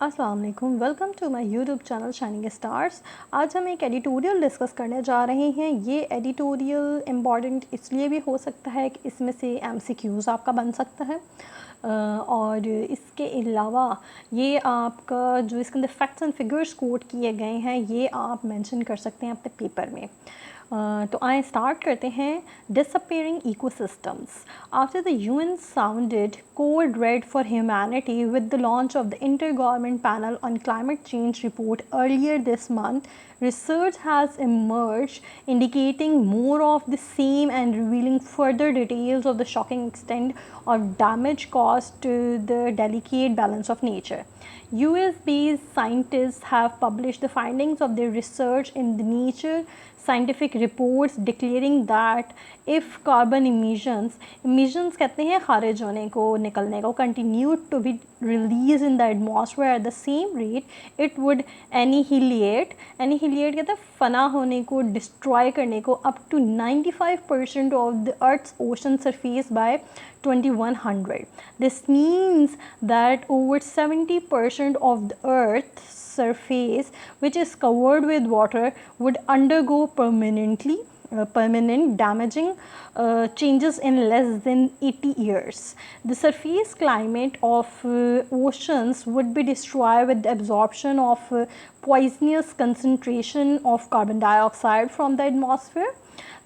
अस्सलाम वालेकुम, welcome to my YouTube channel shining stars. आज हम एक एडिटोरियल डिस्कस करने जा रहे हैं। ये एडिटोरियल इम्पॉर्टेंट इसलिए भी हो सकता है कि इसमें से एमसीक्यूज़ आपका बन सकता है और इसके अलावा ये आपका जो इसके अंदर फैक्ट्स एंड फिगर्स कोट किए गए हैं ये आप मेंशन कर सकते हैं अपने पेपर में। तो आए स्टार्ट करते हैं। Disappearing ecosystems. After the UN sounded code red for humanity with the launch of the intergovernment panel on climate change report earlier this month, research has emerged indicating more of the same and revealing further details of the shocking extent of damage caused to the delicate balance of nature. US-based scientists have published the findings of their research in the Nature scientific reports declaring that if carbon emissions कहते हैं खारिज होने को, निकलने को, continue to be released in the atmosphere at the same rate, it would annihilate कहते हैं फना होने को, डिस्ट्रॉय करने को, up to 95% of the Earth's ocean surface by 2100. This means that over 70% of the Earth's surface which is covered with water would undergo permanent damaging changes in less than 80 years. The surface climate of oceans would be destroyed with the absorption of poisonous concentration of carbon dioxide from the atmosphere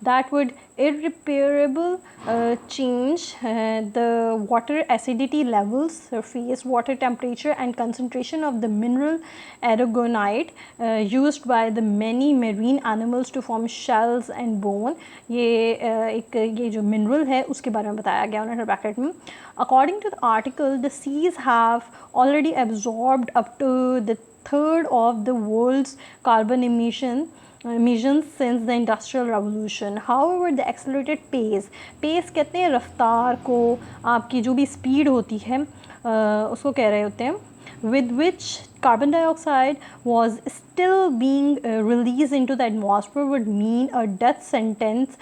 that would irreparable change the water acidity levels, surface water temperature and concentration of the mineral aragonite used by the many marine animals to form shells and bone. ये जो mineral है उसके बारे में बताया गया उन्होंने bracket में. According to the article, the seas have already absorbed up to the third of the world's carbon emissions since the industrial revolution. However, the accelerated pace कहते हैं रफ्तार को, आपकी जो भी स्पीड होती है उसको कह रहे होते हैं, with which carbon dioxide was still being released into the atmosphere would mean a death sentence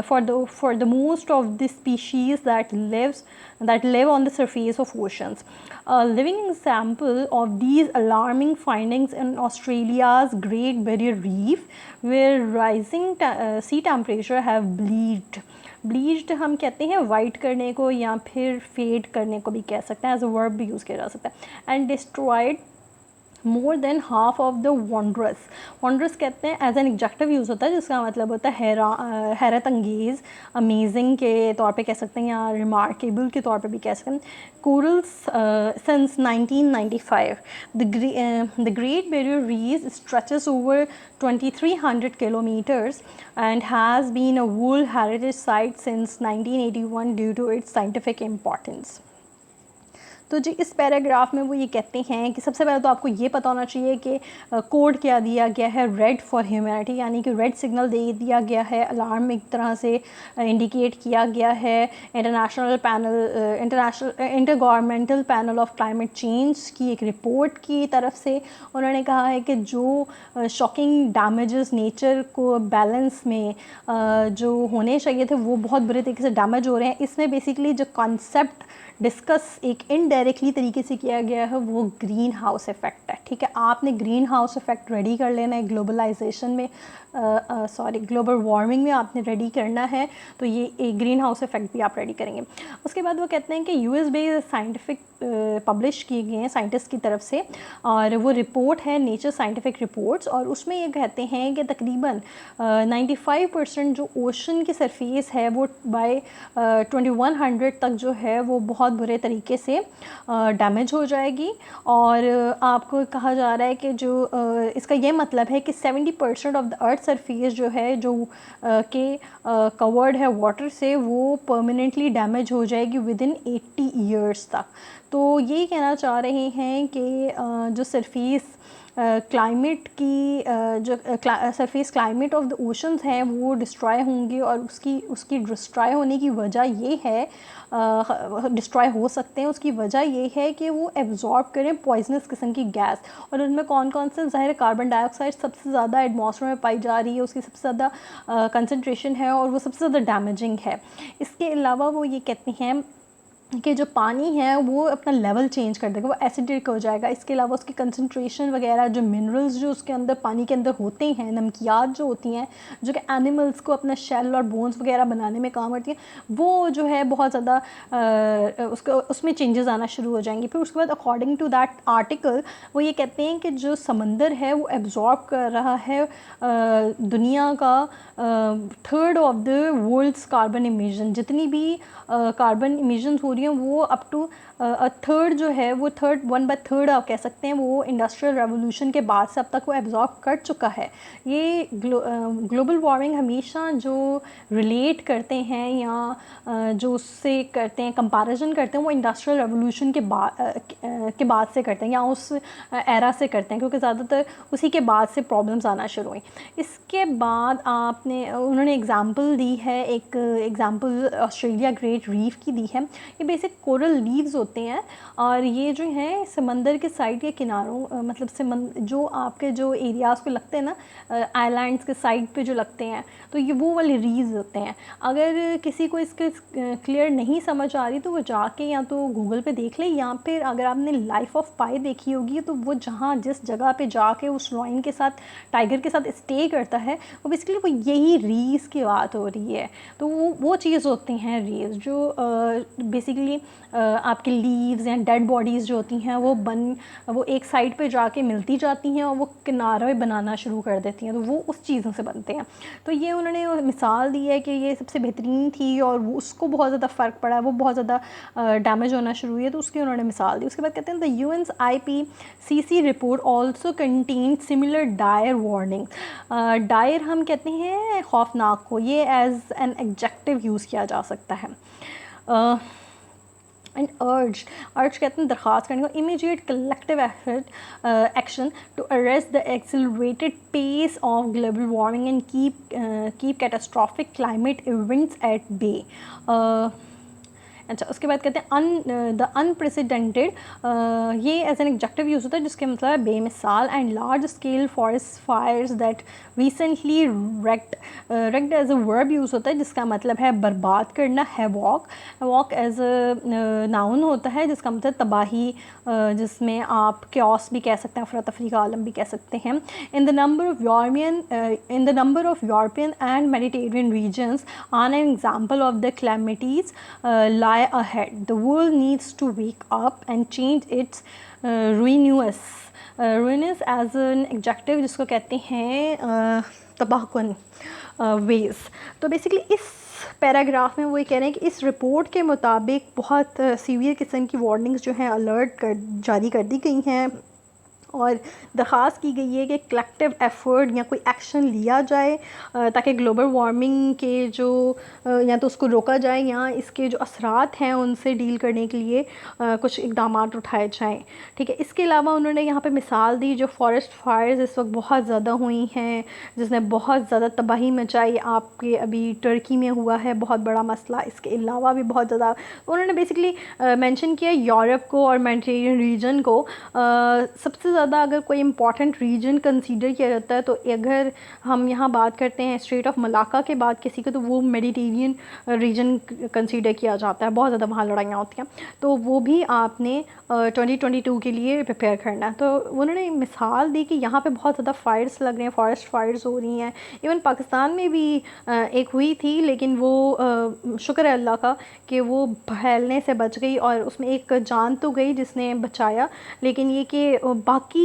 for the most of the species that live on the surface of oceans. A living example of these alarming findings in Australia's Great Barrier Reef, where rising sea temperature have bleached हम कहते हैं white करने को या फिर fade करने को भी कह सकते हैं, एज अ वर्ब भी यूज़ किया जा सकता है. And destroyed more than half of the wondrous कहते हैं एज एन एडजेक्टिव यूज़ होता है जिसका मतलब होता है हैरत अंगेज़, अमेजिंग के तौर पे कह सकते हैं या रिमार्केबल के तौर पे भी कह सकते हैं. Corals since 1995 the Great Barrier Reef stretches over 2300 kilometers and has been a World Heritage Site since 1981 due to its scientific importance. तो जी इस पैराग्राफ में वो ये कहते हैं कि सबसे पहले तो आपको ये पता होना चाहिए कि कोड क्या दिया गया है, रेड फॉर ह्यूमैनिटी, यानी कि रेड सिग्नल दे दिया गया है, अलार्म एक तरह से इंडिकेट किया गया है. Inter governmental panel of climate change की एक रिपोर्ट की तरफ से उन्होंने कहा है कि जो शॉकिंग डैमेजेस नेचर को बैलेंस में जो होने चाहिए थे वो बहुत बुरे तरीके से डैमेज हो रहे हैं. इसमें बेसिकली जो कॉन्सेप्ट डिस्कस एक इनडायरेक्टली तरीके से किया गया है वो ग्रीन हाउस इफ़ेक्ट है. ठीक है, आपने ग्रीन हाउस इफ़ेक्ट रेडी कर लेना है ग्लोबलाइजेशन में, ग्लोबल वार्मिंग में आपने रेडी करना है, तो ये एक ग्रीन हाउस इफ़ेक्ट भी आप रेडी करेंगे. उसके बाद वो कहते हैं कि यूएस बेस्ड साइंटिफिक पब्लिश किए गए हैं साइंटिस्ट की तरफ से, और वो रिपोर्ट है नेचर साइंटिफिक रिपोर्ट्स, और उसमें ये कहते हैं कि तकरीबन 95% जो ओशन की सरफेस है वो बाय 2100 तक जो है वो बहुत बुरे तरीके से डैमेज हो जाएगी. और आपको कहा जा रहा है कि जो इसका ये मतलब है कि 70% ऑफ द अर्थ सरफेस जो है जो के कवर्ड है वाटर से, वो परमानेंटली डैमेज हो जाएगी विद इन 80 ईयर्स तक. तो यही कहना चाह रहे हैं कि जो सरफेस क्लाइमेट की जो surface climate of the oceans हैं वो डिस्ट्रॉय होंगे, और उसकी डिस्ट्रॉय होने की वजह ये है, डिस्ट्रॉय हो सकते हैं, उसकी वजह ये है कि वो एब्जॉर्ब करें पॉइजनस किस्म की गैस. और उनमें कौन कौन से, ज़ाहिर कार्बन डाइऑक्साइड सबसे ज़्यादा एटमॉस्फेयर में पाई जा रही है, उसकी सबसे ज़्यादा कंसनट्रेशन है और वो सबसे ज़्यादा डैमेजिंग है. इसके अलावा वो ये कहते हैं कि जो पानी है वो अपना लेवल चेंज कर देगा, वो एसिडिक हो जाएगा। इसके अलावा उसकी कंसंट्रेशन वगैरह, जो मिनरल्स जो उसके अंदर पानी के अंदर होते हैं, नमकियात जो होती हैं जो कि एनिमल्स को अपना शेल और बोन्स वगैरह बनाने में काम आती हैं, वो जो है बहुत ज़्यादा उसको उसमें चेंजेस आना शुरू हो जाएंगे। फिर उसके बाद अकॉर्डिंग टू दैट आर्टिकल वो ये कहते हैं कि जो समंदर है वो एब्जॉर्ब कर रहा है दुनिया का 1/3 of the world's carbon emission. जितनी भी कार्बन इमिशंस हो रही हैं वो अप टू 1/3 जो है वो 1/3 आप कह सकते हैं, वो इंडस्ट्रियल रेवोल्यूशन के बाद से अब तक वो एब्जॉर्ब कर चुका है। ये ग्लोबल वार्मिंग हमेशा जो रिलेट करते हैं या जो उससे करते हैं कंपैरिजन करते हैं, वो इंडस्ट्रियल रेवोल्यूशन के बाद से करते हैं या उस एरा से करते हैं, क्योंकि ज़्यादातर उसी के बाद से प्रॉब्लम्स आना शुरू हुई। इसके बाद उन्होंने एग्ज़ाम्पल दी है, एक एग्ज़ाम्पल ऑस्ट्रेलिया ग्रेट रीफ की दी है। ये बेसिक कोरल लीव्स होते हैं और ये जो हैं समंदर के साइड के किनारों मतलब जो आपके जो एरियाज़ को लगते हैं ना, आइलैंड्स के साइड पे जो लगते हैं, तो ये वो वाले रीव्स होते हैं। अगर किसी को इसके क्लियर नहीं समझ आ रही तो वो जाके या तो गूगल पे देख ले, या फिर अगर आपने लाइफ ऑफ पाई देखी होगी तो वो जहाँ जिस जगह पे जाके उस लॉयन के साथ, टाइगर के साथ स्टे करता है, वो बेसिकली वो यही रीव्स की बात हो रही है। तो वो चीज़ होती हैं रीव्स, जो बेसिकली आपके लीव्स या डेड बॉडीज़ जो होती हैं वो एक साइड पे जाके मिलती जाती हैं और वो किनारे बनाना शुरू कर देती हैं, तो वो उस चीज़ों से बनते हैं। तो ये उन्होंने मिसाल दी है कि ये सबसे बेहतरीन थी और वो उसको बहुत ज़्यादा फ़र्क पड़ा है, वो बहुत ज़्यादा डैमेज होना शुरू हुई है, तो उसकी उन्होंने मिसाल दी। उसके बाद कहते हैं the UN's IPCC report also contain similar dire warning. Dire हम कहते हैं खौफनाक को, ये एज एन एडजेक्टिव यूज़ किया जा सकता है। एंड अर्ज कहते हैं दरख्वास्त करने को immediate collective action to arrest the accelerated pace of global warming and keep catastrophic climate events at bay. अच्छा, उसके बाद कहते हैं द अनप्रेसिडेंटेड, ये एज एन एग्जेक्टिव यूज़ होता है जिसके मतलब है बेमिसाल, and large scale forest fires that recently wrecked as a verb use होता है जिसका मतलब है बर्बाद करना। हैवॉक एज अ नाउन होता है जिसका मतलब तबाही, जिसमें आप क्योस भी कह सकते हैं, अफरा तफरी का आलम भी कह सकते हैं। In the number of European and Mediterranean regions on an example of the calamities lie ahead. The world needs to wake up and change its ruinous as an adjective जिसको कहते हैं तबाहकुन ways। तो बेसिकली इस paragraph में वो ये कह रहे हैं कि इस रिपोर्ट के मुताबिक बहुत सीवियर किस्म की वार्निंग्स जो हैं जारी कर दी गई हैं और दरख्वास्त की गई है कि कलेक्टिव एफ़र्ट या कोई एक्शन लिया जाए ताकि ग्लोबल वार्मिंग के जो या तो उसको रोका जाए या इसके जो असरात हैं उनसे डील करने के लिए कुछ इक़दाम उठाए जाएं। ठीक है, इसके अलावा उन्होंने यहाँ पे मिसाल दी जो फॉरेस्ट फायर्स इस वक्त बहुत ज़्यादा हुई हैं जिसने बहुत ज़्यादा तबाही मचाई, आपके अभी टर्की में हुआ है बहुत बड़ा मसला, इसके अलावा भी बहुत ज़्यादा उन्होंने बेसिकली मेंशन किया यूरोप को और मेडिटेरियन रीजन को। सबसे ज़्यादा अगर कोई इंपॉर्टेंट रीजन कंसीडर किया जाता है तो अगर हम यहाँ बात करते हैं स्ट्रेट ऑफ मलाका के बाद किसी को, तो वो मेडिटेरियन रीजन कंसीडर किया जाता है, बहुत ज़्यादा वहाँ लड़ाइयाँ होती हैं, तो वो भी आपने 2022 के लिए प्रिपेयर करना है। तो उन्होंने मिसाल दी कि यहाँ पे बहुत ज़्यादा फायर्स लग रहे हैं, फॉरेस्ट फायर्स हो रही हैं, इवन पाकिस्तान में भी एक हुई थी, लेकिन वो शुक्र है अल्लाह का कि वो फैलने से बच गई और उसमें एक जान तो गई जिसने बचाया, लेकिन ये कि बाकी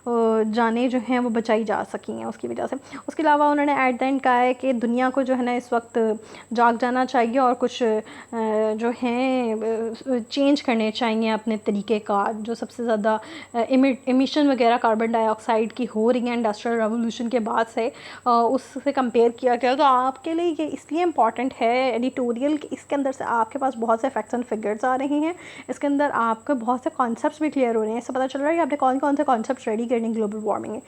जानें जो हैं वो बचाई जा सकी हैं उसकी वजह से। उसके अलावा उन्होंने एट द एंड कहा है कि दुनिया को जो है ना इस वक्त जाग जाना चाहिए और कुछ जो हैं चेंज करने चाहिए अपने तरीक़ेकार। जो सबसे ज़्यादा एमिशन वगैरह कार्बन डाइऑक्साइड की हो रही हैं इंडस्ट्रियल रेवोल्यूशन के बाद से, उससे कंपेयर किया गया। तो आपके लिए ये इसलिए इम्पॉर्टेंट है एडिटोरियल कि इसके अंदर से आपके पास बहुत से फैक्ट्स एंड फिगर्स आ रहे हैं, इसके अंदर आपके बहुत से कॉन्सेप्ट्स भी क्लियर हो रहे हैं, इससे पता चल रहा है कि आपने कौन कौन से कॉन्सेप्ट्स रेडी करने ग्लोबल वार्मिंग है।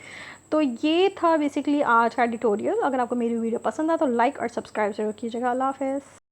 तो ये था बेसिकली आज का एडिटोरियल। अगर आपको मेरी वीडियो पसंद आया तो लाइक और सब्सक्राइब ज़रूर कीजिएगा। अल्लाह हाफ़िज़।